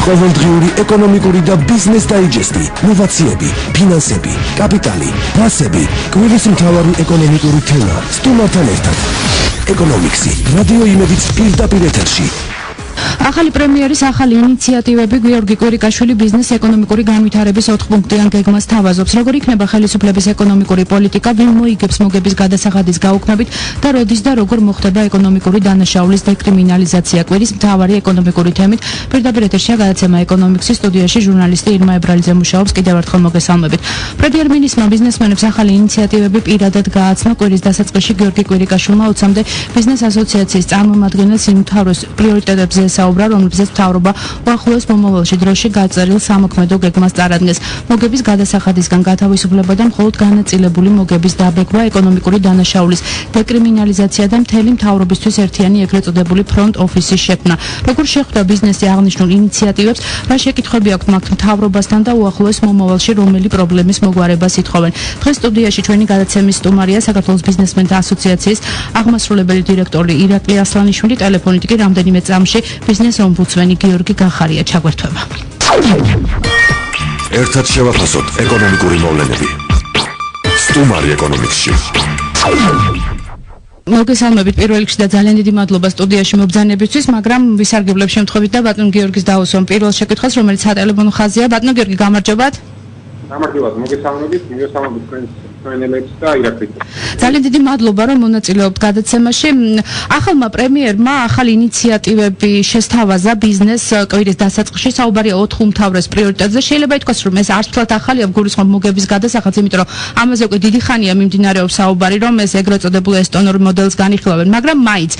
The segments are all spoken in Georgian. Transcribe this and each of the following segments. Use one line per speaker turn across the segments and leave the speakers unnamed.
ყოველდღიური ეკონომიკური და ბიზნეს დაიჯესტი, ნოვაციები, ფინანსები, კაპიტალი, ფასები, კვირის მთავარი ეკონომიკური თემა, სტუმართან ერთად. ეკონომიქსი, რადიო იმედიც პირდაპირ ეთერში.
ახალი პრემიერის ახალი ინიციატივები გიორგი კვირიკაშვილი ბიზნეს ეკონომიკური განვითარების 4 პუნქტიან გეგმას თავაზობს. როგორ იქნება ხელისუფლების ეკონომიკური პოლიტიკა, ვინ მოიგებს მოგების გადასახადის გაუქმებით და როდის და როგორ მოხდება ეკონომიკური დანაშაულის დეკრიმინალიზაცია. კვირის მთავარი ეკონომიკური თემით პირდაპირ ეთერშია გადაცემა ეკონომიქსის სტუდიაში ჟურნალისტი ირმა ებრალიძე მუშაობს. კიდევ ერთხელ მოგესალმებით. პრემიერ-მინისტრმა ბიზნესმენებს ახალი ინიციატივები პირადად გააცნო. კვირის დასაწყისში გიორგი კვირიკაშვილმა 20-მდე ბიზნეს ასოციაციის წარმომადგენელს იმთავროს პრიორიტეტებზე საუბრა, რომლებზეც მთავრობა უახლოეს მომავალში დროში გაწერილ სამოქმედო გეგმას წარადგენს. მოგების გადასახადისგან გათავისუფლება და მხოლოდ განაწილებული მოგების დაბეჭდვა, ეკონომიკური დანაშაულის დეკრიმინალიზაცია და მთელი მთავრობისთვის ერთიანი ეგრეთ წოდებული ფრონტ ოფისის შექმნა. როგორ შეხვდა ბიზნესი აღნიშნულ ინიციატივებს, რა შეკითხვები აქვთ მათ მთავრობასთან და უახლოეს მომავალში რომელი პრობლემის მოგვარებას ითხოვენ. დღეს სტუდიაში ჩვენი გადაცემის სტუმარია საქართველოს ბიზნესმენთა ასოციაციის აღმასრულებელი დირექტორი ირაკლი ასლანიშვილი, ტელეფონით კი რამდენიმე წამში ბიზნეს ომბუდსმენი გიორგი გახარია ჩაგვერთვება.
ერთად შევაფასოთ ეკონომიკური მოვლენები. სტუმარი ეკონომიქსში.
მოგესალმებით პირველ რიგში და ძალიან დიდი მადლობა სტუდიაში მობრძანებისთვის, მაგრამ ვისარგებლებ შემთხვევით და ბატონ გიორგის დავუსვამ პირველ შეკითხვას, რომელიც სატელეფონო ხაზია. ბატონ გიორგი, გამარჯობათ.
გამარჯობათ, მოგესალმებით თქვენელებს და ირაკლი.
ძალიან დიდი მადლობა, რომ მონაწილეობთ გადაცემაში. ახალმა პრემიერმა ახალი ინიციატივები შესთავაზა ბიზნეს კვირის დასაწყისში, საუბარია 4 უმთავრეს პრიორიტეტზე. შეიძლება ითქვას, რომ ეს არც თლად ახალია, გულისხმობ მოგების გადასახადს, იმიტომ რომ ამაზე უკვე დიდი ხანია მიმდინარეობს საუბარი, რომ ეს ეგრეთ წოდებულ ესტონურ მოდელს განიხილავენ, მაგრამ მაინც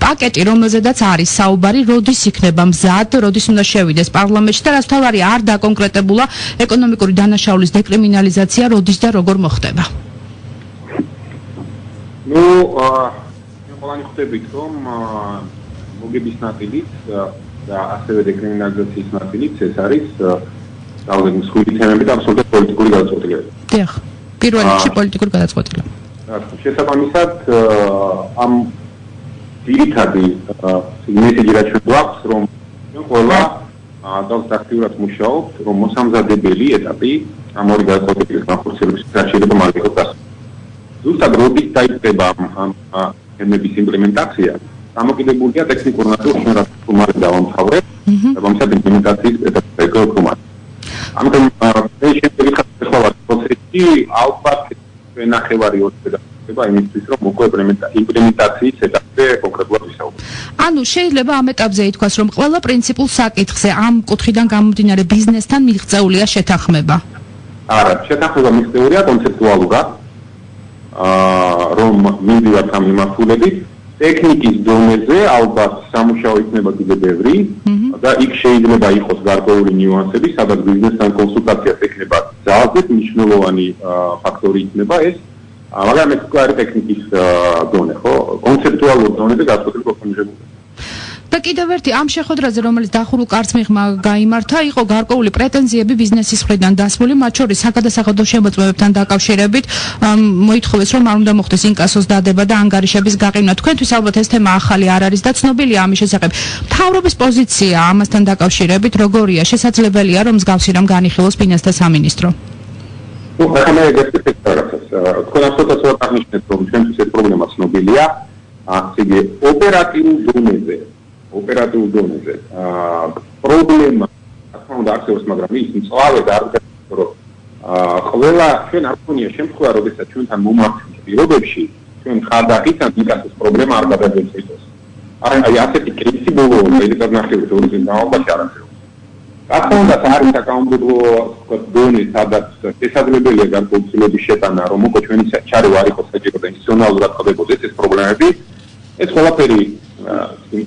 პაკეტი, რომელზედაც არის საუბარი, როდის იქნება მზად, როდის უნდა შევიდეს პარლამენტში და რაც თავარია არ დაკონკრეტებულა ეკონომიკური დანაშაულის დეკრიმინალიზაცია, როდის და როგორ მოხდება.
მე ყველანი ხვდებით, რომ მოგების ნაწილიც და ასევე დეკრიმინალიზაციის ნაწილიც ეს არის რაღაც მსხვილი თემები და აბსოლუტურად პოლიტიკური გადაწყვეტილებები.
დიახ, პირველ რიგში პოლიტიკური გადაწყვეტილება.
შესაბამისად, ამ ძირითადი მესეჯი რაც გვაქვს, რომ ყველა ადამიანს აქტიურად მუშაობთ, რომ მოსამზადებელი ეტაპი ამ ორი გადაწყვეტილების განხორციელების შეიძლება მალე იყოს. ზუსტად როდის დაიწყება ამ თემების იმპლემენტაცია, დამოკიდებულია ტექნიკურ ნაწილში, რაც თუმარი დავამთავრებ, რომელსაც იმპლემენტაციის ეტაპი გქონდა. ამიტომ ეს შემდეგი პროცესი ალბათ ნახევარი ორზე დაიწყება იმისთვის, რომ უკვე იმპლემენტაციის ეტაპზე კონკრეტულად ვისაუბროთ.
ანუ შეიძლება ამ ეტაპზე ითქვას, რომ ყველა პრინციპულ საკითხზე ამ კუთხიდან გამომდინარე ბიზნესთან მიღწეულია შეთანხმება.
არა, შეთანხმება მიღწეულია კონცეპტუალურად. რომ მივიდათ ამ მიმართულებით, ტექნიკის დონეზე ალბათ სამუშაო იქნება კიდევ ბევრი და იქ შეიძლება იყოს გარკვეული ნიუანსები, სადაც ბიზნესთან კონსულტაციას ექნება ძალზე მნიშვნელოვანი ფაქტორი იქნება ეს, მაგრამ ეს უკვე არის ტექნიკის დონე, ხო? კონცეპტუალურ დონეზე გაწყვეტილი პროფესიონალური.
და კიდევ ერთი ამ შეხვედრაზე, რომელიც დახურულ კარწმიხმა გაიმართა, იყო გარკვეული პრეტენზიები ბიზნესის მხრიდან დასმული, მათ შორის საგადასახადო შემოწმებებთან დაკავშირებით მოითხოვეს, რომ არ უნდა მოხდეს ინკასოს დადება და ანგარიშების გაყიდვა. თქვენთვის ალბათ ეს თემა ახალი არ არის და ცნობილია ამის შესახებ. მთავრობის პოზიცია ამასთან დაკავშირებით როგორია? შესაძლებელია, რომ მსგავსი რამ განიხილოს ფინანსთა სამინისტრო?
ნუ, ახლა ეგრეთ თქვენ ასოციაციად აღნიშნეთ, რომ ჩვენთვის ეს პრობლემა ცნობილია, იგი ოპერატიულ დონეზე პრობლემა თქმა უნდა არსებობს, მაგრამ ის მწვავედ არ გასაგებია, რომ ყველა ჩვენ არ გქონია შემთხვევა, როდესაც ჩვენთან მომართულ პირობებში ჩვენ ხარდახისთან ინკასოს პრობლემა არ გადაგვეცეს იყოს. აი ასეთი კეისი ბოლო პერიოდში ორი განმავლობაში არ არსებობს. თქმა უნდა არის საკანონმდებლო დონე, სადაც შესაძლებელია განხორციელების შეტანა, რომ უკვე ჩვენი ჩარევა არ იყოს საჭირო და ინსტიტუციონალურად ხდებოდეს ეს პრობლემები. ეს ყველაფერი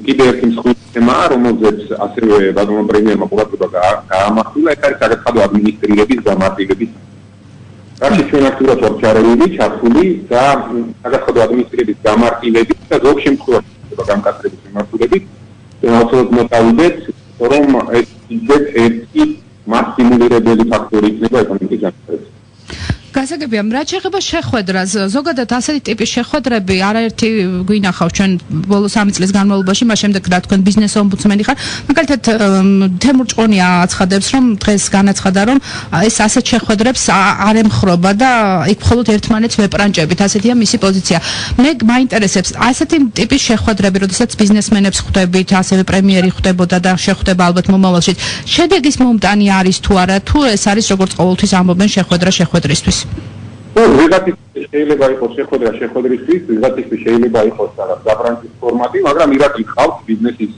კიდევ ერთი მსხვილი თემაა, რომელზეც ასევე ბატონმა პრემიერმა ყურადღება გაამახვილა, ეს არის საგადასახადო ადმინისტრირების გამარტივების. რაში ჩვენ აქტიურად ვართ ჩართული და საგადასახადო ადმინისტრირების გამარტივების და ზოგ შემთხვევაში გამკაცრების მიმართულებით აუცილებლად მოტავდეთ, რომ ეს ერთი მასტიმულირებელი ფაქტორი იქნება ეკონომიკის განვითარებაში.
გასაგებია, რაც შეეხება შეხვედრას, ზოგადად ასეთი ტიპის შეხვედრები არაერთი გვინახავს ჩვენ ბოლო 3 წლის განმავლობაში, მას შემდეგ რა თქვენ ბიზნეს ომბუდსმენი ხარ. მაგალითად თემურ ჭყონია აცხადებს, რომ დღეს განაცხადა, რომ ეს ასეთ შეხვედრებს არ ემხრობა და იქ მხოლოდ ერთმანეთს ვეპრანჭებით, ასეთია მისი პოზიცია. მე მაინტერესებს ასეთი ტიპის შეხვედრები, როდესაც ბიზნესმენებს ხვდებით, ასევე პრემიერი ხვდებოდა და შეხვდება ალბათ მომავალში. შედეგის მომტანი არის თუ არა, თუ ეს არის როგორც ყოველთვის ამბობენ შეხვედრისთვის.
ვიღაცის შეიძლება იყოს შეხვედრისთვის, ვიღაცისთვის შეიძლება იყოს დაფრანჭის ფორმატი, მაგრამ ირაკ იყავს ბიზნესის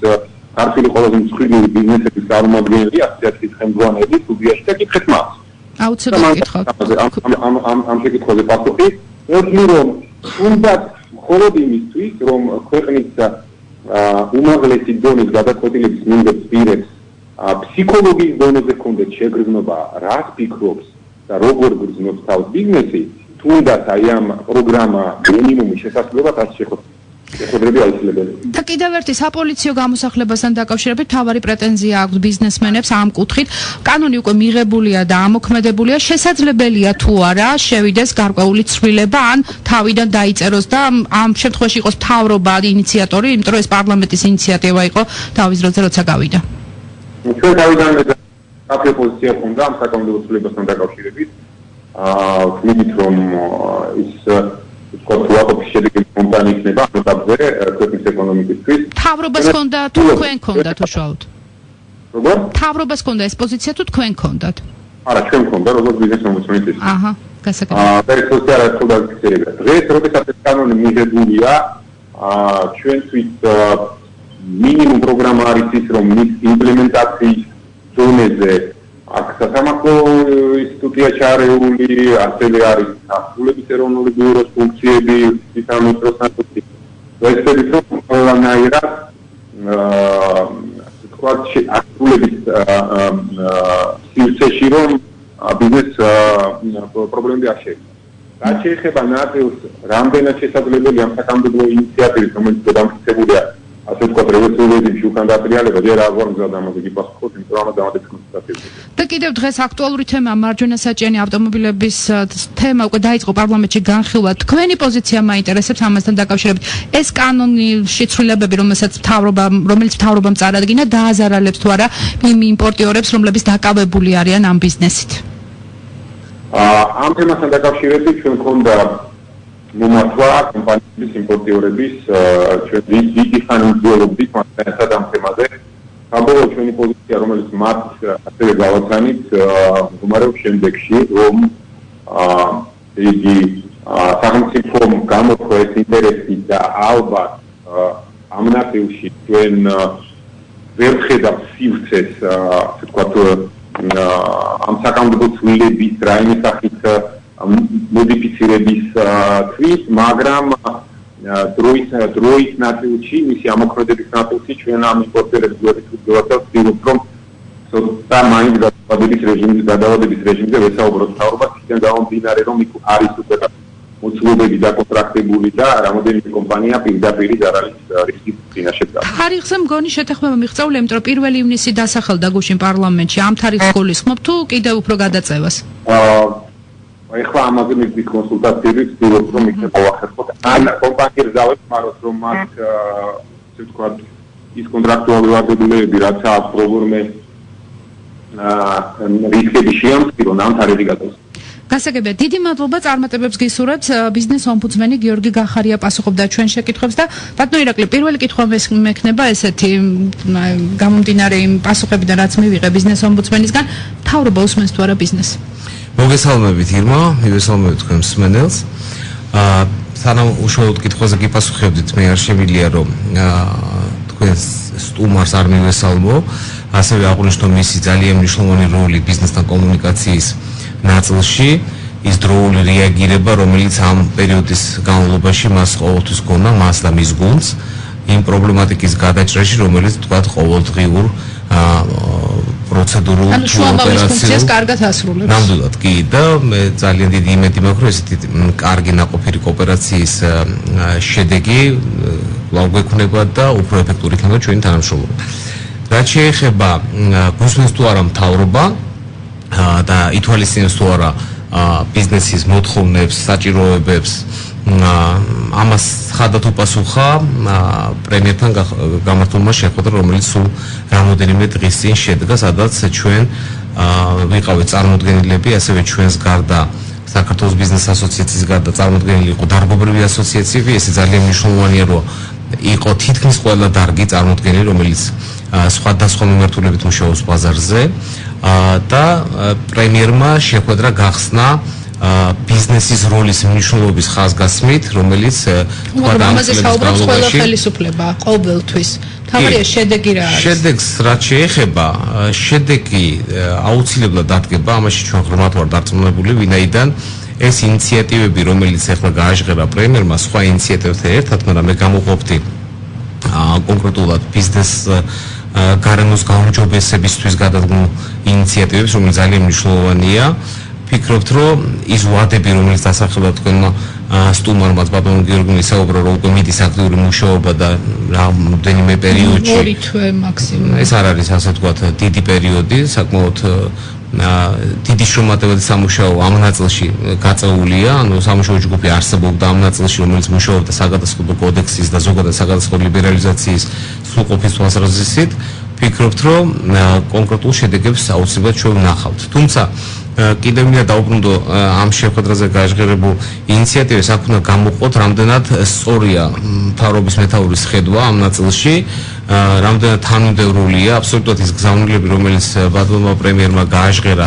ქართული ყველაზე მსხვილი ბიზნესების წარმომადგენელი, ასოციაციის ხელმძღვანელი, სტუდიაში და კითხეთ მას.
აუცილებლად გითხავთ.
ამ შეკითხვაზე პასუხი, რომ თუნდაც მხოლოდ იმისთვის, რომ ქვეყნის უმაღლესი დონის გადაწყვეტილების მიმდევრ პირებს ფსიქოლოგიის დონეზე ჰქონდეთ შეგრძნობა, რას ფიქრობს და როგორ გრძნობს თავს ბიზნესი, თუნდაც აი ამ პროგრამა მინიმუმის შესაძლებლად არ შეხვედრები აუცილებელია.
და კიდევ ერთი საპოლიციო გამოსახლებასთან დაკავშირებით თავარი პრეტენზია აქვს ბიზნესმენებს ამ კუთხით. კანონი უკვე მიღებულია და ამოქმედებულია, შესაძლებელია თუ არა შევიდეს გარკვეული ცვლილება ან თავიდან დაიწეროს და ამ შემთხვევაში იყოს მთავრობა ინიციატორი, იმიტომ რომ ეს პარლამენტის ინიციატივა იყო თავის დროზე როცა გავიდა.
ჩვენ თავიდან საფრთხე პოზიცია ჰქონდა ამ საკანონმდებლო ცვლილებასთან დაკავშირებით. ვთქვით, რომ ის კოოპერატივის შედეგი მომტანი იქნება ამ ეტაპზე ქვეყნის ეკონომიკისთვის.
მთავრობას ჰქონდა თუ თქვენ ჰქონდათ უშუალოდ?
როგორ?
მთავრობას ჰქონდა ეს პოზიცია თუ თქვენ ჰქონდათ?
არა, ჩვენ ჰქონდა როგორც ბიზნეს ომბუდსმენის.
აჰა, გასაგებია.
პერსონალურად არ ხდება ფიქსირება. დღეს როდესაც ეს კანონი მიღებულია, ჩვენთვის მინიმუმ პროგრამა არის ის, რომ მის იმპლემენტაციის ზონეზე აქ სასამართლო ინსტიტუტია ჩარეული, ასევე არის სასულების ეროვნული ბიუროს ფუნქციები, სამეცნიერო ვეცდებით, რომ ყველანაირად თქვათ ასულების სივრცეში რომ ბიზნეს პრობლემები არ შეექმნა. რაც შეეხება ნაწილს, რამდენად შესაძლებელია ამ საკანონმდებლო ინიციატივის, რომელიც დამტკიცებულია ასე ვთქვათ, რევოლუციური უკან დატრიალება, ჯერ აღარ მზად ამაზე გიპასუხოთ, იმიტომ რომ ამაზე კონსტატირებული.
და კიდევ დღეს აქტუალური თემა მარჯვენა საჭიენი ავტომობილების თემა უკვე დაიწყო პარლამენტში განხილვა. თქვენი პოზიცია მაინტერესებს ამასთან დაკავშირებით. ეს კანონი შეცვლილებები, რომელიც მთავრობამ წარადგინა, დააზარალებს თუ არა იმ იმპორტიორებს, რომლებიც დაკავებული არიან ამ ბიზნესით.
ამ თემასთან დაკავშირებით ჩვენ გქონდა მომართვა კომპანიების იმპორტიორების ჩვენ დიდი ხანი ვძიებობდით მასთან ამ თემაზე. საბოლოო ჩვენი პოზიცია, რომელიც მათ ასევე გავაცანით, მდგომარეობს შემდეგში, რომ იგი სახელმწიფომ გამოთქვა ეს ინტერესი და ალბათ ამ ნაწილში ჩვენ ვერ ხედავთ სივრცეს, ასე ვთქვათ, ამ საკანონმდებლო ცვლილების რაიმე სახით მოდიფიცირებისთვის, მაგრამ დროის ნაწილში, მისი ამოქმედების ნაწილში ჩვენ ამ იმპორტიორებს ვცდილობთ, რომ ცოტა მაინც გადავადების რეჟიმზე ვესაუბროთ მთავრობას, ისე გამომდინარე, რომ იქ არის უკვე მოცულობები დაკონტრაქტებული და რამოდენიმე კომპანია პირდაპირ ზარალის რისკის წინაშე დგას.
თარიღზე მგონი შეთანხმება მიღწეულია, იმიტომ რომ 1 ივნისი დასახელდა გუშინ პარლამენტში. ამ თარიღს გულისხმობ თუ კიდევ უფრო გადაწევას?
ეხლა ამაზე მივიდით კონსულტაციები, ვცდილობთ, რომ იქნება ვახერხოთ. ან კომპანიებს დავეხმაროთ, რომ მათ ასე ვთქვათ, ის კონტრაქტუალური ვარდებულებები, რაც აქვს პრობლემა რისკები შეამცირონ ამ თარიღი გადავს.
გასაგებია, დიდი მადლობა წარმატებებს გისურვებთ. ბიზნეს ომბუდსმენი გიორგი გახარია პასუხობდა ჩვენ შეკითხვებს და ბატონო ირაკლი, პირველი კითხვა მექნება ესეთი, გამომდინარე იმ პასუხებიდან, რაც მივიღე ბიზნეს ომბუდსმენისგან, მთავრობა უსმენს თუ არა ბიზნესს?
მოგესალმებით ირმა, მივესალმებით თქვენ მსმენელს. სანამ უშუალოდ კითხვაზე გიპასუხებდით, მე არ შემიძლია რომ თქვენ სტუმარს არ მივესალმო, ასევე აღვნიშნო მისი ძალიან მნიშვნელოვანი როლი ბიზნესთან კომუნიკაციის ნაწილში, ის დროული რეაგირება, რომელიც ამ პერიოდის განმავლობაში მას ყოველთვის ჰქონდა, მას და მის გუნდს, იმ პრობლემატიკის გადაჭრაში, რომელიც თქვათ ყოველდღიურ პროცედურულ
ოპერაციას კარგად ასრულებს.
ნამდვილად კი და მე ძალიან დიდი იმედი მაქვს, რომ ესეთი კარგი ნაყოფიერი კოოპერაციის შედეგი გვექნება და უფრო ეფექტური იქნება ჩვენი თანამშრომლობა. რაც შეეხება გულისხმობს თუ არა მთავრობა და ითვალისწინებს თუ არა ბიზნესის მოთხოვნებს, საჭიროებებს ამას ხადად უპასუხა პრემიერთან გამართულმა შეხვედრა, რომელიც სულ რამოდენიმე დღის წინ შედგა, სადაც ჩვენ ვიყავით წარმოდგენილები, ასევე ჩვენს გარდა საქართველოს ბიზნეს ასოციაციის გარდა წარმოდგენილი იყო დარგობრივი ასოციაციები, ესე ძალიან მნიშვნელოვანია, რომ იყო თითქმის ყველა დარგი წარმოდგენილი, რომელიც სხვადასხვა მიმართულებით მუშაობს ბაზარზე და პრემიერმა შეხვედრა გახსნა ბიზნესის როლის მნიშვნელობის ხაზგასმით, რომელიც თქვა
ამაზე საუბრობს ყველა ხელისუფლება ყოველთვის. თავარია შედეგი რა არის?
შედეგს რაც შეეხება, შედეგი აუცილებლად დადგება, ამაში ჩვენ ღრმად ვარ დარწმუნებული, ვინაიდან ეს ინიციატივები, რომელიც ახლა გააჟღერა პრემიერმა, სხვა ინიციატივებთან ერთად, მაგრამ მე გამოვყოფდი კონკრეტულად ბიზნეს გარემოს გაუმჯობესებისთვის გადადგმულ ინიციატივებს, რომელიც ძალიან მნიშვნელოვანია. ვფიქრობთ, რომ ის ვადები, რომელიც დასახელდა თქვენმა სტუმარმა ბატონ გიორგიმ ისაუბრა, რომ უკვე მიდის აქტიური მუშაობა და რამდენიმე პერიოდში
2 თვე მაქსიმუმ.
ეს არ არის ასე ვთქვათ დიდი პერიოდი, საკმაოდ დიდი შრომატევადი სამუშაო ამ ნაწილში გაწეულია, ანუ სამუშაო ჯგუფი არსებობდა ამ ნაწილში, რომელიც მუშაობდა საგადასახადო კოდექსის და ზოგადად საგადასახადო ლიბერალიზაციის სრულყოფის თვალსაზრისით. ვფიქრობთ, რომ კონკრეტულ შედეგებს აუცილებლად ჩვენ ვნახავთ. თუმცა კიდევ მინდა დავუბრუნდო ამ შეხვედრაზე გაჟღერებულ ინიციატივებს, აქ უნდა გამოვყოთ, რამდენად სწორია მთავრობის მეთაურის ხედვა ამ ნაწილში, რამდენად თანმიმდევრულია, აბსოლუტურად ის გზავნილები, რომელიც ბატონმა პრემიერმა გააჟღერა,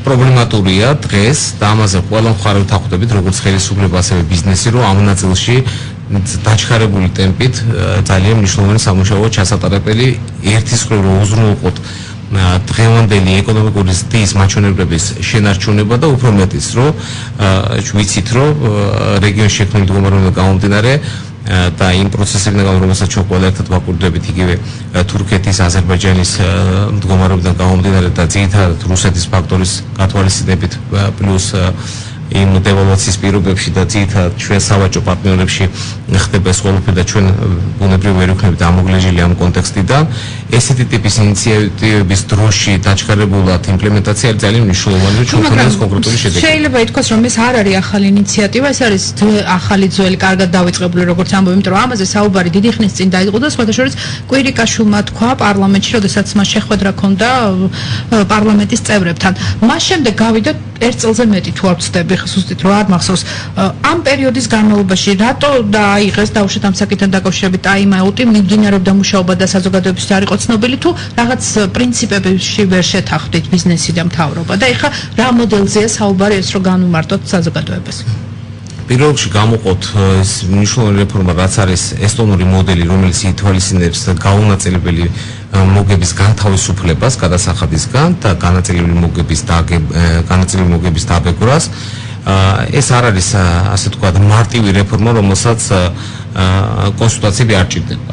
პრობლემატურია დღეს და ამაზე ყველა მხარე ვთანხმდებით, როგორც ხელისუფლება, ასევე ბიზნესი, რომ ამ ნაწილში დაჩქარებული ტემპით ძალიან მნიშვნელოვანი სამუშაოა ჩასატარებელი, ერთის მხრივ რომ უზრუნველყოთ დღევანდელი ეკონომიკური ზრდის მაჩვენებლების შენარჩუნება და უფრო მეტიც, რომ ვიცით, რომ რეგიონში შექმნილი მდგომარეობიდან გამომდინარე და იმ პროცესებიდან, რომელსაც ჩვენ ყველა ერთად ვაკვირდებით, იგივე თურქეთის, აზერბაიჯანის მდგომარეობიდან გამომდინარე და ძირითადად რუსეთის ფაქტორის გათვალისწინებით პლუს იმ დევალვაციის პირობებში და ძირითადად ჩვენ სავაჭრო პარტნიორებში ხდება ეს ყველაფერი და ჩვენ ბუნებრივ ვერ ვიქნებით ამოგლეჟილი ამ კონტექსტიდან. ესეთი ტიპის ინიციატივების დროში დაჩქარებულად იმპლემენტაცია არის ძალიან მნიშვნელოვანი, რომ ჩვენ გვქონდეს კონკრეტული შედეგი.
შეიძლება ითქვას, რომ ეს არ არის ახალი ინიციატივა, ეს არის ახალი ძველი, კარგად დავიწყებული, როგორც ამბობ, იმიტომ რომ ამაზე საუბარი დიდი ხნის წინ დაიწყო და სხვათა შორის კვირიკაშვილმა თქვა პარლამენტში, როდესაც მას შეხვედრა ჰქონდა პარლამენტის წევრებთან. მას შემდეგ გავიდა 1 წელზე მეტი თუ არ ვცდები, ზუსტად რო არ მახსოვს. ამ პერიოდის განმავლობაში რატო დაიღეს დაუშვათ ამ საკითხთან დაკავშირებით ტაიმაუტი, მიმდინარეობდა მუშაობა და საზოგადოების არ იყო ცნობილი თუ რაღაც პრინციპებში ვერ შეთანხმდით ბიზნესი და მთავრობა და ეხლა რა მოდელზეა საუბარი ეს რომ განვმარტოთ საზოგადოებას?
პირველ რიგში გამოვყოთ ეს მნიშვნელოვანი რეფორმა, რაც არის ესტონური მოდელი, რომელიც ითვალისწინებს გაუნაწილებელი მოგების განთავისუფლებას გადასახადისგან და განაწილებული მოგების დაბეგვრას. ეს არ არის ასე ვთქვათ მარტივი რეფორმა, რომელსაც კონსულტაციები არ ჭირდება.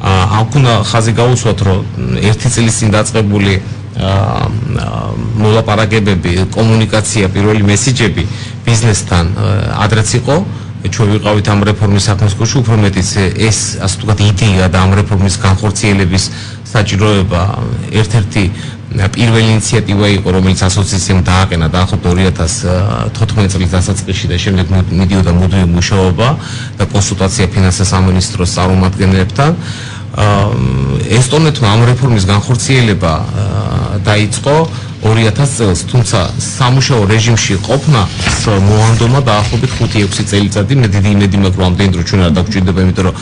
აქ უნდა ხაზი გაუსვათ, რომ 1 წლის წინ დაწყებული მოლაპარაკებები, კომუნიკაცია, პირველი მესიჯები ბიზნესთან ადრეც იყო. ჩვენ ვიყავით ამ რეფორმის საქმის გულში, უფრო მეტიც ეს ასე ვთქვათ იდეა და ამ რეფორმის განხორციელების საჭიროება ერთ-ერთი პირველი ინიციატივა იყო, რომელიც ასოციაციამ დააყენა დაახლოებით 2014 წლის დასაწყისში და შემდეგ მიდიოდა მუდმივი მუშაობა და კონსულტაცია ფინანსთა სამინისტროს წარმომადგენლებთან. ესტონეთმა ამ რეფორმის განხორციელება დაიწყო 2000 წელს, თუმცა სამუშაო რეჟიმში ყოფნა მოანდომა დაახლოებით 5-6 წელიწადი. მე დიდი იმედი მაქვს, რომ ამდენ დრო ჩვენ არ დაგვჭირდება, იმიტომ რომ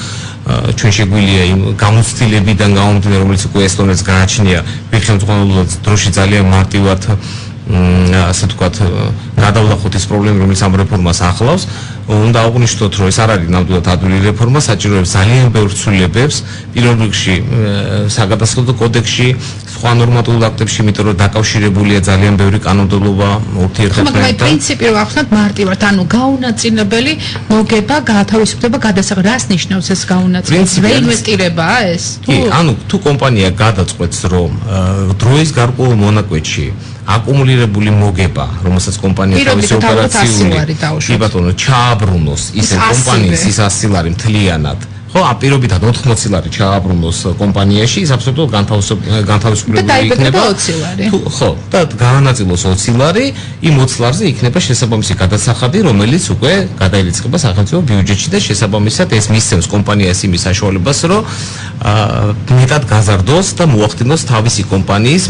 ჩვენ შეგვიძლია იმ გამოცდილებიდან გამომდინარე, რომელიც უკვე ესტონეთს გააჩნია, ვიხელმძღვანელობად დროში ძალიან მარტივად ასე ვთქვათ გადავლახოთ ეს პრობლემა, რომელიც ამ რეფორმას ახლავს. უნდა აღვნიშნოთ, რომ ეს არ არის ნამდვილად ადვილი რეფორმა, საჭიროებს ძალიან ბევრ ცვლილებებს, პირველ რიგში საგადასახადო კოდექსში, სხვა ნორმატიულ აქტებში, იმიტომ რომ დაკავშირებულია ძალიან ბევრი კანონმდებლობა ურთიერთობასთან.
მაგრამ პრინციპი რო ახსნათ მარტივად, ანუ გაუნაწილებელი მოგება, გათავისუფლება, გადასახადი, რას ნიშნავს ეს გაუნაწილებელი? რეინვესტირებაა ეს?
კი, ანუ თუ კომპანია გადაწყვეტს, რომ დროის გარკვეულ მონაკვეთში აკუმულირებული მოგება, რომელსაც კომპანია თავისი ოპერაციული კი ბატონო ჩააბრუნოს ისე კომპანიის ის ასილარი მთლიანად, ხო, აპირობითად 80 ლარი ჩააბრუნოს კომპანიაში, ის აბსოლუტურად განთავისუფლებული იქნება. ხო, და განაწილოს 20 ლარი, იმ 20 ლარზე იქნება შესაბამისი გადასახადი, რომელიც უკვე გადაირიცხება სახელმწიფო ბიუჯეტში და შესაბამისად ეს მისცემს კომპანიას იმის საშუალებას, რომ მეტად გაზარდოს და მოახდინოს თავისი კომპანიის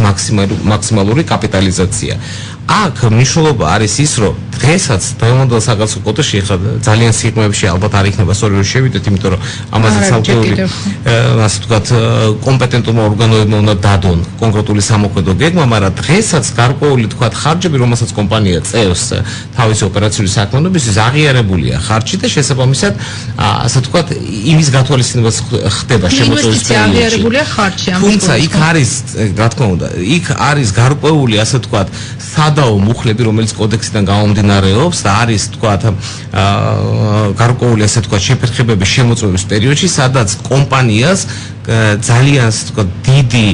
მაქსიმალური კაპიტალიზაცია. აქ მნიშვნელობა არის ის, რომ დღესაც დღევანდელ საგაზო კოდში ხა ძალიან სიღრმეებში ალბათ არ იქნება სწორი რომ შევიდეთ, იმიტომ რომ ამაზე საუბარი ასე ვთქვათ კომპეტენტურმა ორგანოებმა უნდა დადონ კონკრეტული სამოქმედო გეგმა, მაგრამ დღესაც გარკვეული ვთქვათ ხარჯები, რომელსაც კომპანია წევს თავისი ოპერაციული საქმიანობისთვის, აღიარებულია ხარჯი და შესაბამისად ასე ვთქვათ იმის გათვალისწინებას ხდება შემოწმების პერიოდში.
აღიარებულია ხარჯი ამ
თუმცა იქ არის, რა თქმა უნდა, იქ არის გარკვეული ასე ვთქვათ სადაო მუხლები, რომელიც კოდექსიდან გამომდინარეობს და არის ვთქვათ გარკვეული ასე ვთქვათ შეფერხებები შემოწმების პერიოდში, სადაც კომპანიას ძალიან ვთქვათ დიდი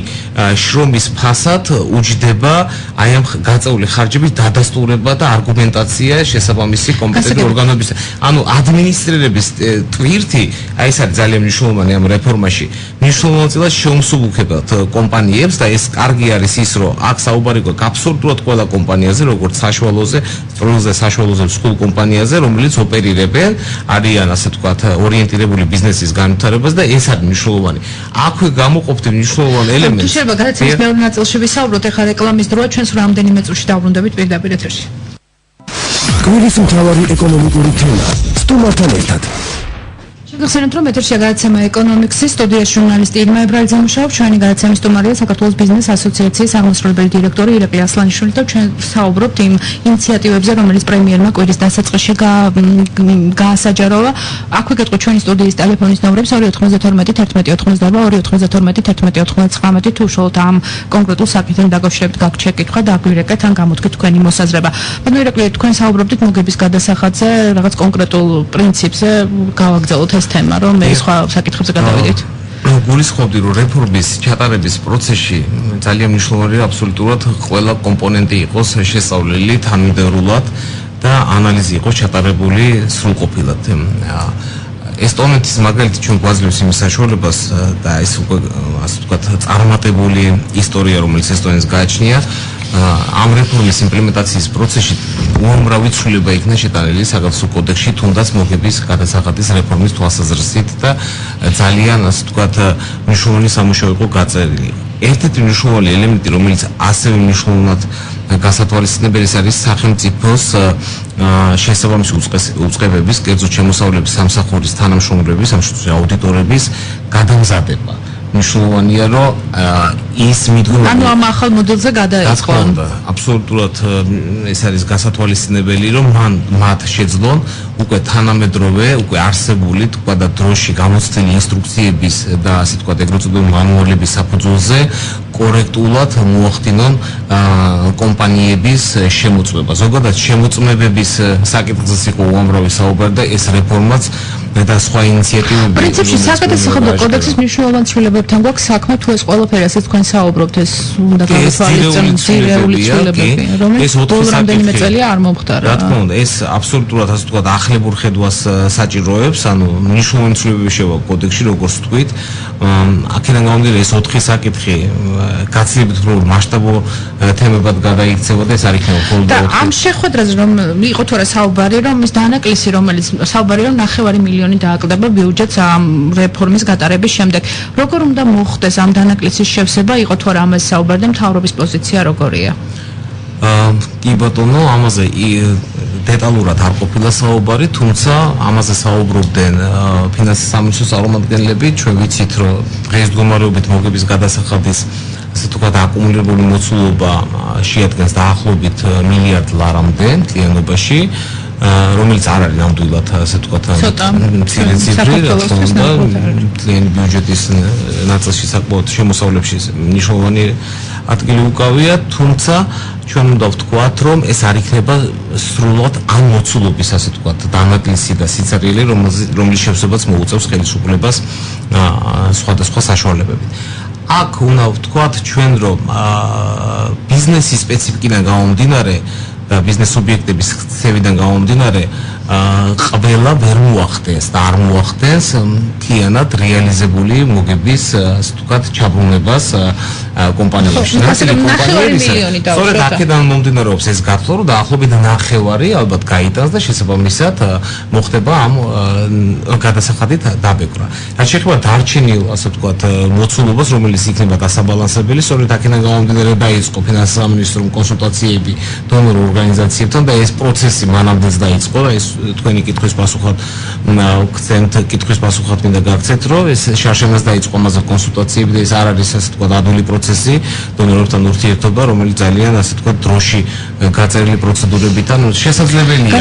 შრომის ფასად უჯდება აი ამ გაწეული ხარჯების დადასტურება და არგუმენტაცია შესაბამისი კომპეტენტური ორგანოების, ანუ ადმინისტრირების ტვირთი, აი ეს არის ძალიან მნიშვნელოვანი ამ რეფორმაში. მნიშვნელოვნად შეუმსუბუქებად კომპანიებს და ეს კარგი არის ის, რომ აქ საუბარი გვაქვს აბსოლუტურად ყველა კომპანიაზე, როგორც საშუალოზე, სწორზე საშუალოზე მსხვილ კომპანიაზე, რომელიც ოპერირებენ, არიან ასე ვთქვათ ორიენტირებული ბიზნესის განვითარებას და ეს არის მნიშვნელოვანი. აქვე გამოყოფთ მნიშვნელოვანი ელემენტი.
შეიძლება გადაცემის მეორე ნაწილში ვისაუბროთ, ეხლა რეკლამის დროა, ჩვენს რამდენიმე წუთში დავრუნდებით პირდაპირ ეთერში.
კვირის მთავარი ეკონომიკური თემა სტუმართან ერთად.
გახსენებთ, რომ ეთერში გადაცემა ეკონომიქსის სტუდიაში ჟურნალისტი ირმა ებრალიძე მუშაობს, ჩვენი გადაცემის სტუმარია საქართველოს ბიზნეს ასოციაციის აღმასრულებელი დირექტორი ირაკლი ასლანიშვილი და ჩვენ საუბრობთ იმ ინიციატივებზე, რომელიც პრემიერმა კვირის დასაწყისში გაასაჯაროვა. აქვე გეტყვით ჩვენი სტუდიის ტელეფონის ნომრებს 292 11 92 292 11 99 თუ უშუალოდ ამ კონკრეტულ საკითხთან დაკავშირებით გაქვთ შეკითხვა და აგვირეკეთ ან გამოთქვით თქვენი მოსაზრება. ბატონო ირაკლი, თქვენ საუბრობდით მოგების გადასახადზე, რაღაც კონკრეტულ პრინციპზე გავაგრძელოთ ეს თემა, რომ მე სხვა საკითხებზე გადავიდეთ.
გულისხმობდი, რომ რეფორმის ჩატარების პროცესში ძალიან მნიშვნელოვანია აბსოლუტურად ყველა კომპონენტი იყოს შესწავლილი თანმიმდევრულად და ანალიზი იყოს ჩატარებული სრულყოფილად. ესტონეთის მაგალითი ჩვენ გვაძლევს იმის საშუალებას და ეს უკვე ასე ვთქვათ წარმატებული ისტორია, რომელიც ესტონეთს გააჩნია. ამ რეფორმის იმპლემენტაციის პროცესში უამრავი ცვლილება იქნა შეტანილი საგაზო კოდექსში, თუნდაც მოგების გადასახადის რეფორმის თვალსაზრისით და ძალიან ასე ვთქვათ მნიშვნელოვანი სამუშაო იყო გაწერილი. ერთ-ერთი მნიშვნელოვანი ელემენტი, რომელიც ასევე მნიშვნელოვნად გასათვალისწინებელი არის სახელმწიფოს შესაბამისი უწყებების, კერძოდ შემოსავლების სამსახურის თანამშრომლების, ამ შემთხვევაში აუდიტორების გადამზადება. მნიშვნელოვანია, რომ ის მიდგომა
ანუ ამ ახალ მოდელზე გადაეწყო.
აბსოლუტურად ეს არის გასათვალისწინებელი, რომ მათ შეძლონ უკვე თანამედროვე, უკვე არსებული, თქვა და დროში გამოცდილი ინსტრუქციების და ასე თქვა ეგრეთ წოდებული მანუალების საფუძველზე კორექტულად მოახდინონ კომპანიების შემოწმება. ზოგადად შემოწმებების საკითხზეც იყო უამრავი საუბარი და ეს რეფორმაც და სხვა ინიციატივები.
პრინციპში საკადასახადო კოდექსის მნიშვნელოვან ცვლილებებთან გვაქვს საქმე, თუ ეს ყველაფერი ასე თქვენ საუბრობთ, ეს უნდა
გავთვალისწინოთ
ცვლილებები, რომელიც რამდენიმე წელია არ მომხდარა.
რა თქმა უნდა, ეს აბსოლუტურად ასე ვთქვათ ახლებურ ხედვას საჭიროებს, ანუ მნიშვნელოვანი ცვლილებები შევა კოდექსში, როგორც ვთქვით. აქედან გამომდინარე ეს 4 საკითხი გაცილებით უფრო მასშტაბურ თემებად გადაიქცევა და ეს არ იქნება მხოლოდ 4.
და ამ შეხვედრაზე რომ იყო თორე საუბარი, რომ ის დანაკლისი, რომელიც საუბარი რომ 9 მილიონი დააკლდება ბიუჯეტს ამ რეფორმის გატარების შემდეგ. როგორ უნდა მოხდეს ამ დანაკლისის შევსება, იყო თუ არა ამაზე საუბარი და მთავრობის პოზიცია როგორია?
კი ბატონო, ამაზე დეტალურად არ ყოფილა საუბარი, თუმცა ამაზე საუბრობდნენ ფინანსის სამინისტროს წარმომადგენლები. ჩვენ ვიცით, რომ დღეს მდგომარეობით მოგების გადასახადის ასე ვთქვათ აკუმულირებული მოცულობა შეადგენს დაახლოებით მილიარდ ლარამდე მთლიანობაში, რომელიც არ არის ნამდვილად ასე ვთქვათ მცირე ციფრი, რა თქმა უნდა, მთლიანი ბიუჯეტის ნაწილში საკმაოდ შემოსავლებში მნიშვნელოვანი ადგილი უკავია, თუმცა ჩვენ უნდა ვთქვათ, რომ ეს არ იქნება სრულად ამ მოცულობის ასე ვთქვათ დანაკლისი და სიცარიელი, რომლის შევსებაც მოუწევს ხელისუფლებას სხვადასხვა საშუალებებით. აქ უნდა ვთქვათ ჩვენ, რომ ბიზნესის სპეციფიკიდან გამომდინარე და ბიზნეს ობიექტების ქცევიდან გამომდინარე ყველა ვერ მოახდენს და არ მოახდენს მთლიანად რეალიზებული მოგების ასე ვთქვათ ჩაბრუნებას კომპანიაში. სწორედ აქედან მომდინარეობს ეს გათვლა, რომ დაახლოებით 9 ალბათ გაიტანს და შესაბამისად მოხდება ამ გადასახადით დაბეჭდა. რაც შეეხება დარჩენილ ასე ვთქვათ მოცულობას, რომელიც იქნება დასაბალანსებელი, სწორედ აქედან გამომდინარე დაიწყო ფინანსის სამინისტრომ კონსულტაციები დონორ ორგანიზაციებთან და ეს პროცესი მანამდეც დაიწყო და ეს თქვენი კითხვის პასუხად გცემთ კითხვის პასუხად მინდა გაგცეთ, რომ ეს შარშანას დაიწყო ამაზე კონსულტაციები და ეს არ არის ასე ვთქვათ ადვილი პროცესი დონორებთან ურთიერთობა, რომელიც ძალიან ასე ვთქვათ დროში გაწერილი პროცედურებიდან შესაძლებელია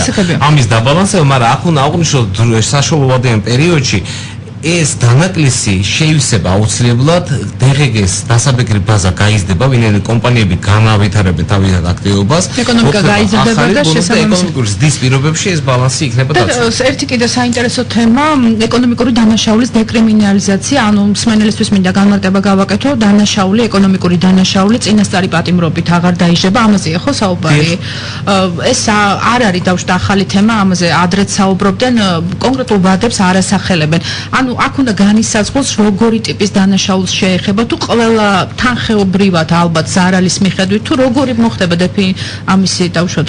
ამის დაბალანსება, მაგრამ აქ უნდა აღვნიშნოთ საშუალო ვადიან პერიოდში ეს დანაკლისი შეივსება აუცილებლად DGG-ს დასაბეჭდი ბაზა გაიზრდება, ვინაიდან კომპანიები განავითარებენ თავიანთ აქტივობას,
ეკონომიკა გაიზრდება და
ეკონომიკური ზრდის პირობებში ეს ბალანსი იქნება დაცული.
ერთი კიდე საინტერესო თემა, ეკონომიკური დანაშაულის დეკრიმინალიზაცია, ანუ მსმენელისთვის მინდა განმარტება გავაკეთო, დანაშაული, ეკონომიკური დანაშაული წინასწარი პატიმრობით აღარ დაიჟება, ამაზეა ხო საუბარი? ეს არ არის დავშვა ახალი თემა, ამაზე ადრეც საუბრობდნენ, კონკრეტულ ვადებს არ ასახელებენ. ანუ აქ უნდა განისაზღვროს როგორი ტიპის დანაშაულს შეეხება თუ ყველა თანხეობრივად ალბათ ზარალის მიხედვით თუ როგორი მოხდება ამისი დავუშვათ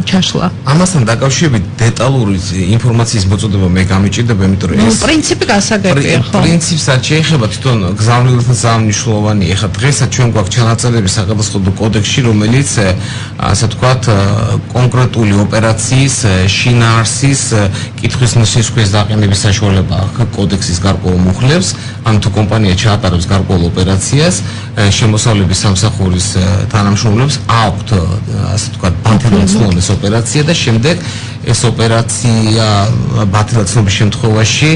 ჩაშლა.
ამასთან დაკავშირებით დეტალური ინფორმაციის მოწოდება მე გამიჭირდება, იმიტომ რომ ეს
პრინციპი გასაგებია ხო?
პრინციპსაც შეეხება თვითონ გზავნილთა სამნიშნულოვანი. ეხლა დღესაც ჩვენ გვაქვს ჩანაწერი საგადასახადო კოდექსში, რომელიც ასე ვთქვათ კონკრეტული ოპერაციის შინაარსის კითხვის ნიშნის დაყენების საშუალება კოდექსის გარკვეულ მუხლებს, ან თუ კომპანია ჩაატარებს გარკვეულ ოპერაციას, შემოსავლების სამსახურის თანამშრომლებს აქვთ ასე ვთქვათ ბათილად ცნობის ოპერაცია და შემდეგ ეს ოპერაცია ბათილად ცნობის შემთხვევაში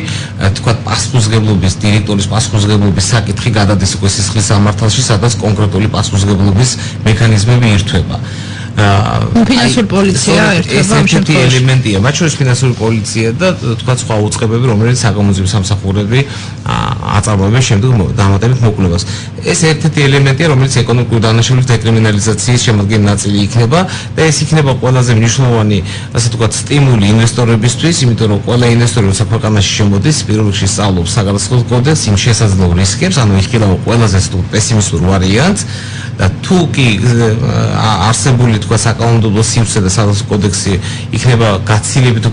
თქვათ პასუხისმგებლობის დირექტორის პასუხისმგებლობის საკითხი გადადის უკვე სისხლის სამართალში, სადაც კონკრეტული პასუხისმგებლობის მექანიზმები ირთვება.
ფინანსური პოლიცია ერთობა ამ შემთხვევაში
ელემენტია, მათ შორის ფინანსური პოლიცია და თქვა სხვა უწყებები, რომელიც საგამოძიებო სამსახურები აწარმოებენ შემდეგ დამატებით მოკვლევას. ეს ერთ-ერთი ელემენტია, რომელიც ეკონომიკური დანაშაულის დეკრიმინალიზაციის შემადგენელი ნაწილი იქნება და ეს იქნება ყველაზე მნიშვნელოვანი, ასე ვთქვათ, სტიმული ინვესტორებისთვის, იმიტომ რომ ყველა ინვესტორი როცა ქვეყანაში შემოდის, პირველ რიგში სწავლობს საგადასახადო კოდექსს, იმ შესაძლო რისკებს, ანუ იხილავ ყველაზე პესიმისტურ ვარიანტს და თუ კი არსებული თქვა საკანონმდებლო სივრცე და საგადასახადო კოდექსი იქნება გაცილებით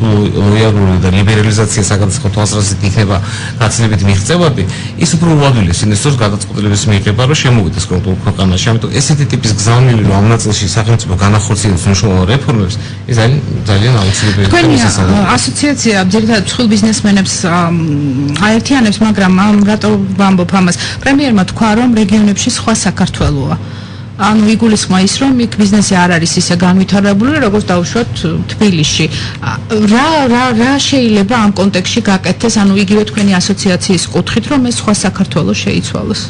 ლოიალური და ლიბერალიზაცია საგადასახადო თვალსაზრისით იქნება გაცილებით მიღწევადი, ის უფრო უადვილეს ინვესტორს გადაწყვეტილების მიღება, რომ შემოვიდეს კონკრეტულ ქვეყანაში. ამიტომ ესეთი ტიპის გზავნილი, რომ ამ ნაწილში სახელმწიფო განახორციელებს მნიშვნელოვან რეფორმებს, ეს ძალიან აუცილებელია.
თქვენი ასოციაცია ძირითადად მსხვილ ბიზნესმენებს აერთიანებს, მაგრამ რატო ვამბობ ამას? პრემიერმა თქვა, რომ რეგიონებში სხვა საქართველოა. ანუ იგულისხმა ის, რომ იქ ბიზნესი არ არის ისე განვითარებული, როგორც დავუშვათ თბილისში. რა შეიძლება ამ კონტექსტში გაკეთდეს, ანუ იგივე თქვენი ასოციაციის კუთხით, რომ ეს სხვა საქართველოს შეიცვალოს?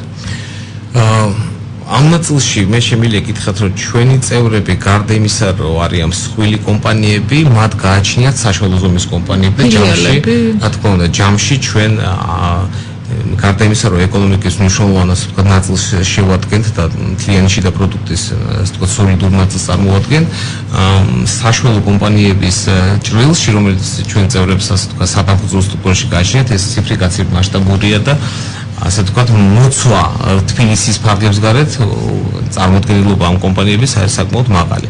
ამ ნაწილში მე შემიძლია გითხრათ, რომ ჩვენი წევრები გარდა იმისა, რომ არიან მსხვილი კომპანიები, მათ გააჩნიათ საშუალო ზომის კომპანიები ჯამში, რა თქმა უნდა, ჯამში ჩვენ გარდა იმისა, რომ ეკონომიკის მნიშვნელოვან ასე ვთქვათ ნაწილს შევადგენთ და მთლიანი შიდა პროდუქტის ასე ვთქვათ სოლიდურ ნაწილს წარმოვადგენთ, საშუალო კომპანიების ჭრილში, რომელიც ჩვენ წევრებს ასე ვთქვათ საფუძველ სტრუქტურაში გააჩნიათ, ეს ციფრი გაცილებით მასშტაბურია და ასე ვთქვათ მოცვა თბილისის ფარგლებს გარეთ წარმოდგენილობა ამ კომპანიების არის საკმაოდ მაღალი.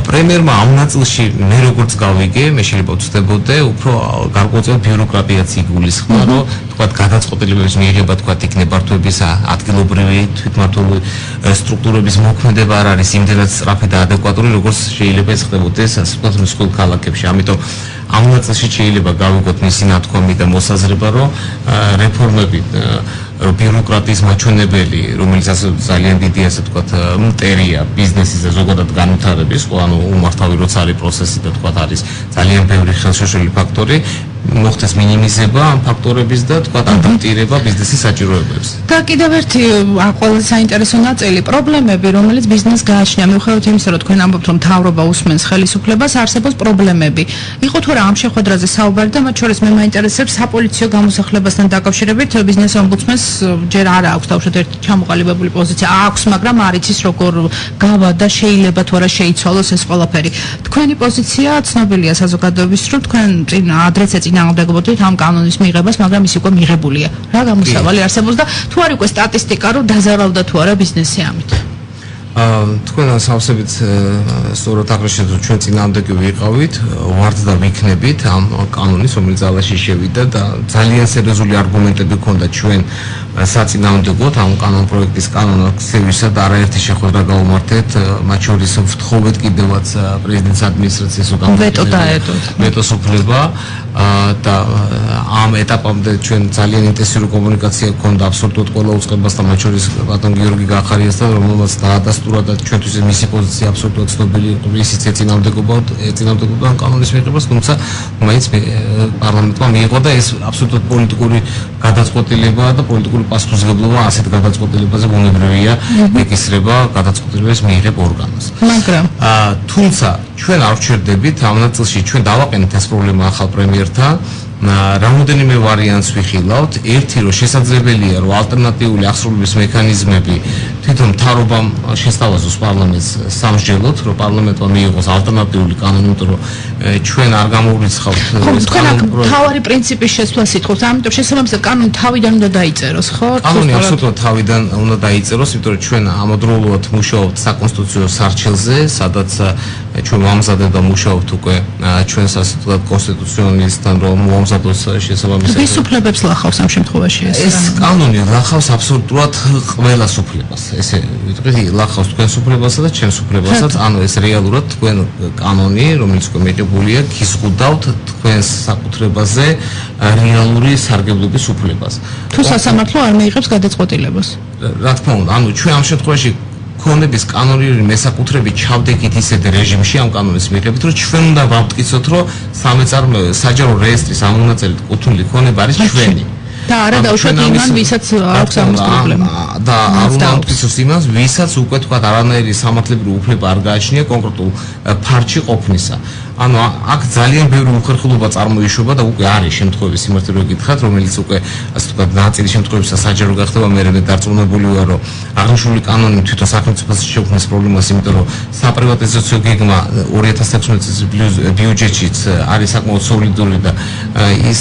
პრემიერმა ამ ნაწილში მე როგორც გავიგე, მე შეიძლება ვწდებოდე, უფრო გარკვეულწილად ბიუროკრატიაც იგულისხმება, რომ თქვათ გადაწყვეტილებების მიღება თქვათ იქ ნებართვების ადგილობრივი თვითმმართველი სტრუქტურების მოქმედება არ არის იმდენად სწრაფი და ადეკვატური, როგორც შეიძლება ეს ხდებოდეს ასე ვთქვათ მსხვილ ქალაქებში. ამიტომ ამ ნაწილში შეიძლება გავიგოთ მისი ნათქვამი და მოსაზრება, რომ რეფორმები ბიუროკრატიის მაჩვენებელი, რომელიც ძალიან დიდი ასე ვთქვათ მტერია ბიზნესის და ზოგადად განვითარების, ანუ უმართავი როცა არის პროცესი და თქვათ არის ძალიან ბევრი ხელშეშლილი ფაქტორი, მოხდეს მინიმიზება ამ ფაქტორების და თქვა ადაპტირება ბიზნესის საჭიროებებს.
და კიდევ ერთი ყველაზე საინტერესო ნაწილი პრობლემები, რომელიც ბიზნესს გააჩნია, მიუხედავად იმისა, რომ თქვენ ამბობთ, რომ მთავრობა უსმენს ხელისუფლებას, არსებობს პრობლემები. იყო თუ რა ამ შეხვედრაზე საუბარი და მათ შორის მე მაინტერესებს საპოლიციო გამოსახლებასთან დაკავშირებით ბიზნეს ომბუდსმენს ჯერ არ აქვს თავშოთ ერთი ჩამოყალიბებული პოზიცია, აქვს, მაგრამ არ იცის როგორ გავა და შეიძლება თუ არა შეიცვალოს ეს ყველაფერი. თქვენი პოზიცია ცნობილია საზოგადოების, რომ თქვენ წინ ადრეც წინააღმდეგობთ ამ კანონის მიღებას, მაგრამ ის უკვე მიღებულია. რა გამოსავალი არსებობს და თუ არ უკვე სტატისტიკა, რომ დაზარავდა თუ არა ბიზნესი ამით.
თქვენ სავსებით სწორად აღნიშნეთ, რომ ჩვენ წინააღმდეგი ვიყავით, ვართ და ვიქნებით ამ კანონის, რომელიც ძალაში შევიდა და ძალიან სერიოზული არგუმენტები ჰქონდა ჩვენ საწინააღმდეგოდ ამ კანონ პროექტის კანონისისა და არაერთი შეხვედრა გავუმართეთ, მათ შორის ვთხოვეთ კიდევაც პრეზიდენტის ადმინისტრაციას ვეტოს უფლება და ამ ეტაპამდე ჩვენ ძალიან ინტენსიური კომუნიკაცია გქონდა აბსოლუტურად ყველა უწყებასთან, მათ შორის ბატონ გიორგი გახარიასთან, რომელმაც დაადასტურა და ჩვენთვის მისი პოზიცია აბსოლუტურად ცნობილი იყო, ისიც ეწინააღმდეგობა ამ კანონის მიღებას, თუმცა მაინც პარლამენტმა მიიღო და ეს აბსოლუტურად პოლიტიკური გადაწყვეტილებაა და პოლიტიკური პასუხისმგებლობა ასეთ გადაწყვეტილებაზე ბუნებრივია ეკისრება გადაწყვეტილებას მიიღებ ორგანოს.
მაგრამ
თუმცა ჩვენ არ ვჩერდებით ამ ნაწილში, ჩვენ დავაყენეთ ეს პრობლემა ახალ პრემიერთან. რამოდენიმე ვარიანტს ვიხილავთ. ერთი რომ შესაძლებელია რომ ალტერნატიული აღსრულების მექანიზმები თვითონ მთავრობამ შესთავაზოს პარლამენტს სამსჯელოდ, რომ პარლამენტმა მიიღოს ალტერნატიული კანონი, იმიტომ რომ ჩვენ არ გამოვრიცხავთ
ეს კანონი. თავარი პრინციპის შესვლას ითხოვთ, ამიტომ შესაბამისად კანონი თავიდან უნდა დაიწეროს, ხო?
კანონი აბსოლუტურად თავიდან უნდა დაიწეროს, იმიტომ რომ ჩვენ ამავდროულად მუშაობთ საკონსტიტუციო სარჩელზე, სადაც ჩვენ ვამზადებ და მუშაობთ უკვე ჩვენს ასე ვთქვათ კონსტიტუციონალისტთან, რომ მომზადოს შესაბამისად.
ვის უფლებებს ლახავს ამ შემთხვევაში ეს?
ეს კანონი ლახავს აბსოლუტურად ყველას უფლებას. ესე ვიტყვი, ლახავს თქვენს უფლებასა და ჩემს უფლებასაც, ანუ ეს რეალურად თქვენ კანონი, რომელიც უკვე მიღებულია, გიზღუდავთ თქვენს საკუთრებაზე რეალური სარგებლობის უფლებას.
თუ სასამართლო არ მიიღებს გადაწყვეტილებას.
რა თქმა უნდა, ანუ ჩვენ ამ შემთხვევაში ქონების კანონიური მესაკუთრებით ჩავდეგით ისეთ რეჟიმში ამ კანონის მიღებით, რომ ჩვენ უნდა ვამტკიცოთ, რომ სამეწარმოო საჯარო რეესტრის ამონაწილედ კუთვნილი ქონება არის ჩვენი.
და არა დაუშვათ იმან, ვისაც აქვს ამის პრობლემა.
და არ უნდა ამტკიცოს იმას, ვისაც უკვე თქვა არანაირი სამართლებრივი უფლება არ გააჩნია კონკრეტულ ფარჩი ყოფნისა. ანუ აქ ძალიან ბევრი უხერხულობა წარმოიშვება და უკვე არის შემთხვევები სიმართლე რო გითხრათ, რომელიც უკვე ასე ვთქვათ ნაწილი შემთხვევებისა საჯარო გახდება, მე დარწმუნებული ვარ, რომ აღნიშნული კანონი თვითონ სახელმწიფოს შექმნის პრობლემას, იმიტომ რომ საპრივატიზაციო გეგმა 2016 წლის ბიუჯეტშიც არის საკმაოდ სოლიდური და ის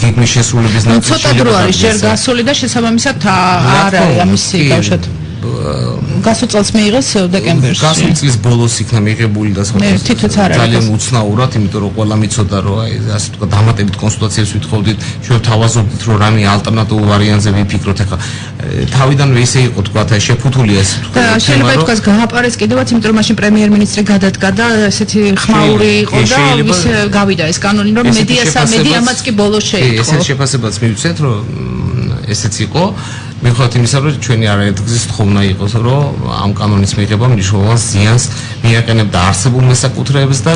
გეგმის შესრულების ნაწილი
ცოტა დრო არის ჯერ გასული და შესაბამისად არ არის ამისი ბავშვად გასულ წელს მიიღეს დეკემბერში.
გასულ წლის ბოლოს იქნა მიღებული და ძალიან უცნაურად, იმიტომ რომ ყველა მიცოდა, რომ აი ასე თქვა დამატებით კონსულტაციებს ვითხოვდით, ჩვენ თავაზობდით, რომ რამე ალტერნატიულ ვარიანტზე ვიფიქროთ. ახლა თავიდანვე ისე იყო თქვა, შეფუთული ეს
თქვა. და შეიძლება ითქვას გააპარეს კიდევაც, იმიტომ რომ მაშინ პრემიერ-მინისტრი გადადგა და ესეთი ხმაური იყო და ის გავიდა ეს კანონი, რომ მედიამაც კი ბოლოს შეიტყო.
ესეთ შეფასებაც მივცეთ, რომ ესეც იყო. მიუხედავად იმისა, რომ ჩვენი არაერთგზის თხოვნა იყო, რომ ამ კანონის მიღება მნიშვნელოვან ზიანს მიაყენებდა არსებულ მესაკუთრეებს და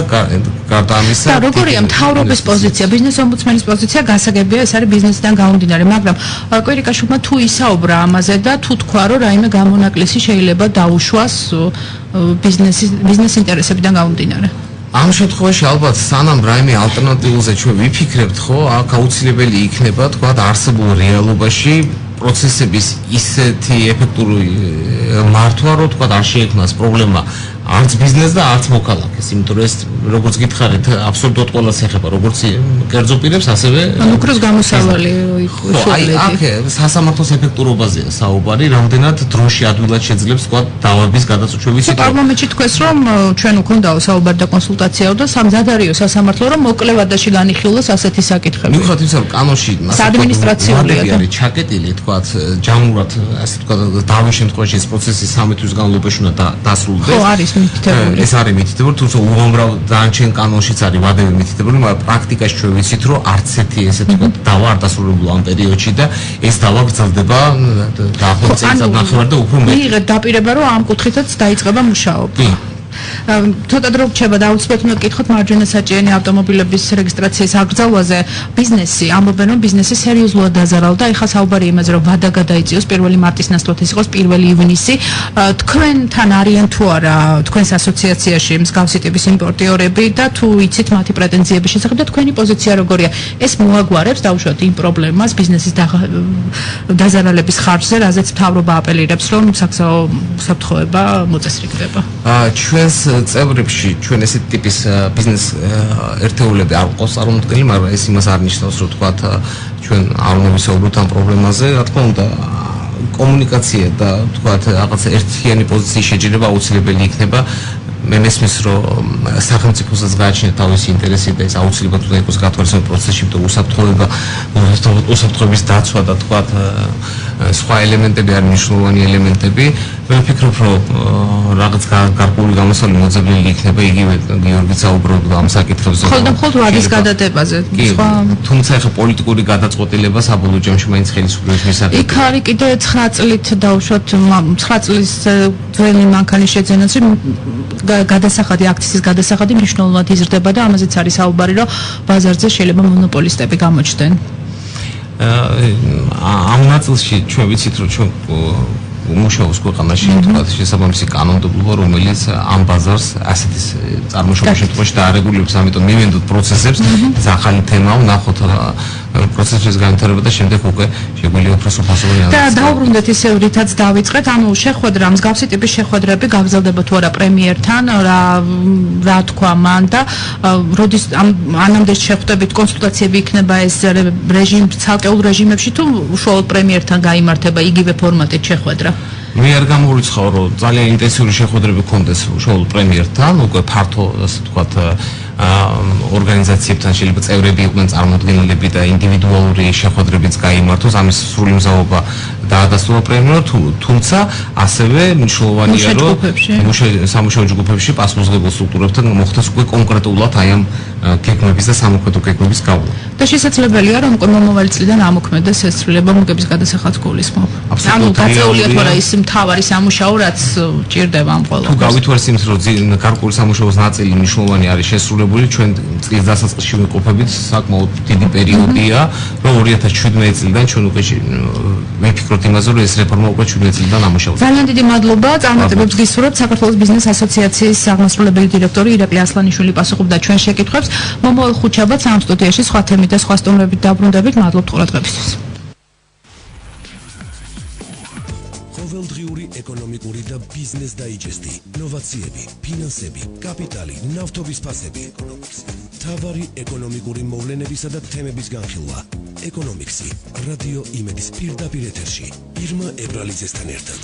გარდა ამისა
და როგორია მთავრობის პოზიცია, ბიზნეს ომბუდსმენის პოზიცია გასაგებია, ეს არის ბიზნესიდან გამომდინარე, მაგრამ კვირიკაშვილმა თუ ისაუბრა ამაზე და თუ თქვა, რომ რაიმე გამონაკლისი შეიძლება დაუშვას ბიზნეს ინტერესებიდან გამომდინარე.
ამ შემთხვევაში ალბათ სანამ რაიმე ალტერნატიულზე ჩვენ ვიფიქრებთ, ხო, აქ აუცილებელი იქნება, თქვა, არსებულ რეალობაში პროცესების ისეთი ეფექტური მართვა, რომ თქვა არ შეექმნას პრობლემა არც ბიზნესს და არც მოქალაქეს, იმიტომ რომ ეს როგორც გითხარით, აბსოლუტურად ყველას ეხება, როგორც კერძო პირებს, ასევე
უკროს გამოსავალი
აი აქ სასამართლოს ეფექტურობაზეა საუბარი, რამდენად დროში ადვილად შეძლებს თქვა დავების გადაწყვეტა. ვიცით,
პარლამენტში თქვეს, რომ ჩვენ უქონდაო საუბარი და კონსულტაციაო და სამზადარიო სასამართლო, რომ მოკლევადაში განიხილოს ასეთი საკითხები.
მიუხედავად იმისა, რომ კანონში
ადმინისტრაციულია და
არის ჩაკეტილი, თქვა, ჯამურად, ასე თქვა, დავის შემთხვევაში ეს პროცესი 3 თვის განმავლობაში უნდა დასრულდეს.
ხო, არის მითითებული.
ეს არის მითითებული, თუმცა უამრავ დანარჩენ კანონშიც არის ვადები მითითებული, მაგრამ პრაქტიკაში ჩვენ ვიცით, რომ არც ერთი ესე თქვა დავა არ დასრულებულა ამ პერიოდში და ეს დავა გრძელდება დაახლოებით წელიწად ნახევარ და უფრო მეტი.
მიიღეთ დაპირება, რომ ამ კუთხითაც დაიწყება მუშაობა. ცოტა დრო რჩება და აუცილებლად უნდა გკითხოთ მარჯვენა საჭიენი ავტომობილების რეგისტრაციის აკრძალვაზე. ბიზნესი ამბობენ, რომ ბიზნესი სერიოზულად დაზარალდა. ეხლა საუბარი იმაზე, რომ ვადა გადაიწიოს 1 მარტის ნაცვლად ის იყოს 1 ივნისი. თქვენთან არიან თუ არა თქვენს ასოციაციაში მსგავსი ტიპის იმპორტიორები და თუ იცით მათი პრეტენზიების შესახებ და თქვენი პოზიცია როგორია? ეს მოაგვარებს დაუშვათ იმ პრობლემას ბიზნესის დაზარალების ხარჯზე, რაზეც მთავრობა აპელირებს, რომ საგზაო უსაფრთხოება მოწესრიგდება.
ჩვენს წევრებში ჩვენ ესეთ ტიპის ბიზნეს ერთეულები არ ყავს წარმოდგენილი, მაგრამ ეს იმას არ ნიშნავს, რომ თქვათ ჩვენ არ უნდა ვისაუბროთ ამ პრობლემაზე, რა თქმა უნდა კომუნიკაცია და თქვათ რაღაცა ერთიანი პოზიციის შეჯერება აუცილებელი იქნება. მე მესმის რომ სახელმწიფოსაც გააჩნია თავისი ინტერესი და ეს აუცილებლად უნდა იყოს გათვალისწინებულ პროცესში და უსაფრთხოების დაცვა და თქვათ სხვა ელემენტები არის მნიშვნელოვანი ელემენტები. მე ვფიქრობ რომ რაღაც გარკვეული გამოსავალი მოძებნილი იქნება იგივე გიორგიც საუბრობდა ამ საკითხებზე.
მხოლოდ ვადის გადადებაზე.
თუმცა ახლა პოლიტიკური გადაწყვეტილება საბოლოო ჯამში მაინც ხელისუფლების მისაღებია.
იქ არის კიდე 9 წლით დაუშვათ 9 წლის ძველი მანქანის შეძენაზე გადასახადი აქციის გადასახადი მნიშვნელოვნად იზრდება და ამაზეც არის საუბარი, რომ ბაზარზე შეიძლება მონოპოლისტები გამოჩნდნენ.
ამ ნაწილში ჩვენ ვიცით რომ ჩვენ მუშაობს ქვეყანაში თქვათ შესაბამისი კანონმდებლობა, რომელიც ამ ბაზარს ასეთი წარმოშობის შემთხვევაში დაარეგულირებს, ამიტომ მივენდოთ პროცესებს, ეს ახალი თემაა, ვნახოთ პროცესების განვითარება და შემდეგ უკვე შეგვიძლია უფრო სოფასოვანი
და დაუბრუნდეთ ისევ რითაც დავიწყეთ, ანუ შეხვედრა, მსგავსი ტიპის შეხვედრები გაგრძელდება თუ არა პრემიერთან, რა თქვა მან და როდის ანამდე შეხვდებით კონსულტაციები იქნება ეს ცალკეულ რეჟიმებში თუ უშუალოდ პრემიერთან გაიმართება იგივე ფორმატით შეხვედრა?
მე არ გამოვიცხავ რომ ძალიან ინტენსიური შეხვედრები გქონდეს უშუალოდ პრემიერთან, უკვე ფართო ასე ვთქვათ ორგანიზაციებთან შეიძლება წევრები იყვნენ წარმოდგენილები და ინდივიდუალური შეხვედრებიც გაიმართოს, ამის სრული მზაობა დაადასტურა პრემიერმა, თუმცა ასევე მნიშვნელოვანია რომ სამუშაო ჯგუფებში პასუხისმგებელ სტრუქტურებთან მოხდეს უკვე კონკრეტულად აი ამ გეგმების და სამოქმედო გეგმების გავლა.
და შესაძლებელია რომ უკვე მომავალი წლიდან ამოქმედდეს ეს ცვლილება მოგების გადასახადს გულისხმობ. ანუ გაწეულია თუ არა ის მთავარი სამუშაო, რაც ჭირდება ამ ყველაფერს.
თუ გავითვალისწინებთ რომ გარკვეული სამუშაოს ნაწილი მნიშვნელოვანი არის შესრულებული, ჩვენ წლის დასაწყისში ვიმყოფებით, საკმაოდ დიდი პერიოდია, რომ 2017 წლიდან ჩვენ უკვე ვიფიქროთ იმაზე, რომ ეს რეფორმა უკვე 17 წლიდან ამუშავდება.
ძალიან დიდი მადლობა, წარმატებებს გისურვებთ. საქართველოს ბიზნეს ასოციაციის აღმასრულებელი დირექტორი ირაკლი ასლანიშვილი პასუხობდა ჩვენ შეკითხვებს. მომავალ ხუთშაბათს ამ სტუდიაში სხვა თემით და სხვა სტუმრებით დაბრუნდებით. მადლობთ ყურადღებისთვის.
ყოველდღიური ეკონომიკური და ბიზნეს დაიჯესტი, ნოვაციები, ფინანსები, კაპიტალი, ნავთობის ფასები, მთავარი ეკონომიკური მოვლენებისა და თემების განხილვა. ეკონომიქსი, რადიო იმედის პირდაპირ ეთერში, ირმა ებრალიძესთან ერთად.